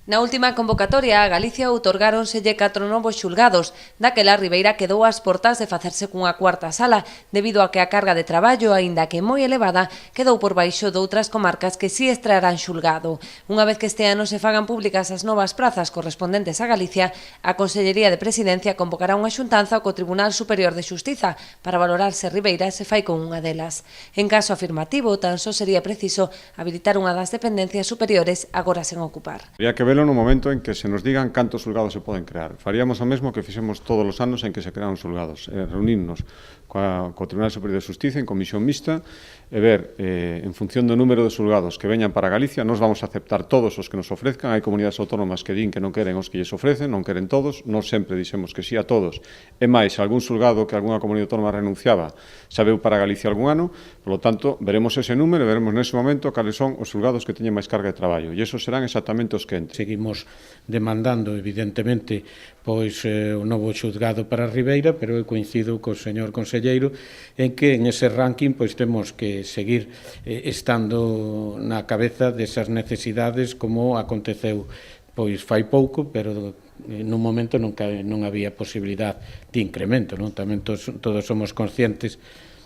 Na última convocatoria a Galicia outorgáronselle 4 novos xulgados. Daquela, Ribeira quedou ás portas de facerse cunha cuarta sala, debido a que a carga de traballo, aínda que moi elevada, quedou por baixo doutras comarcas que si estrearán xulgado. Unha vez que este ano se fagan públicas as novas prazas correspondentes a Galicia, a Consellería de Presidencia convocará unha xuntanza co Tribunal Superior de Xustiza para valorar se Ribeira se fai con unha delas. En caso afirmativo, tan só sería preciso habilitar unha das dependencias superiores agora sen ocupar. Habría que verlo no momento en que se nos digan cantos xulgados se poden crear. Faríamos o mesmo que fixemos todos os anos en que se crearon xulgados, reunirnos co Tribunal Superior de Xustiza en comisión mixta e ver, en función do número de xulgados que veñan para Galicia, nos vamos a aceptar todos os que nos ofrezcan. Hai comunidades autónomas que din que non queren os que lles ofrecen, non queren todos, nos sempre dixemos que sí a todos. E máis, algún xulgado que algunha comunidade autónoma renunciaba sabeu para Galicia algún ano, polo tanto, veremos ese número e veremos nese momento cales son os xulgados que teñen máis carga de traballo, e esos serán exactamente os que entren. Seguimos demandando, evidentemente, pois o novo xulgado para Ribeira, pero eu coincido co señor conselleiro en que en ese ranking pois temos que seguir estando na cabeza desas necesidades como aconteceu pois fai pouco, pero nun momento non había posibilidade de incremento, non? Tamén todos somos conscientes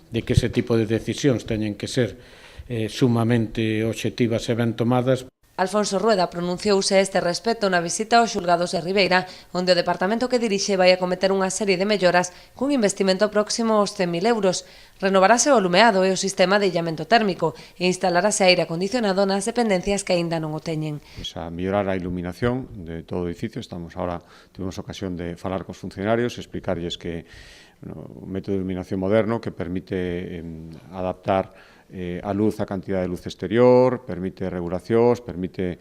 de que ese tipo de decisións teñen que ser sumamente obxectivas e ben tomadas. Alfonso Rueda pronunciouse a este respecto na visita aos xulgados de Ribeira, onde o departamento que dirixe vai acometer unha serie de melloras cun investimento próximo aos 100.000 euros. Renovarase o alumeado e o sistema de illamento térmico e instalarase aire acondicionado nas dependencias que aínda non o teñen. A mellorar a iluminación de todo o edificio. Tivemos ocasión de falar cos funcionarios, explicarlles que o método de iluminación moderno que permite adaptar a luz, a cantidad de luz exterior, permite regulacións, permite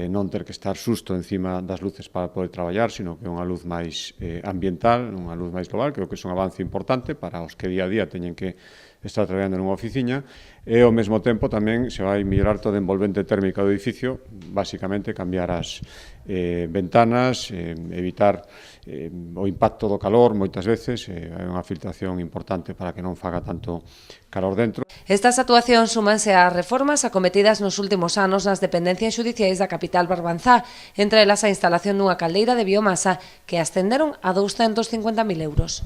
non ter que estar susto encima das luces para poder traballar, sino que é unha luz máis ambiental, unha luz máis global, creo que é un avance importante para os que día a día teñen que estar traballando nunha oficina, e ao mesmo tempo tamén se vai mellorar toda a envolvente térmica do edificio, basicamente cambiar as ventanas, evitar o impacto do calor moitas veces, hai unha filtración importante para que non faga tanto calor dentro. Estas actuacións súmanse ás reformas acometidas nos últimos anos nas dependencias xudiciais da capital Barbanzá, entre elas a instalación dunha caldeira de biomasa que ascenderon a 250.000 euros.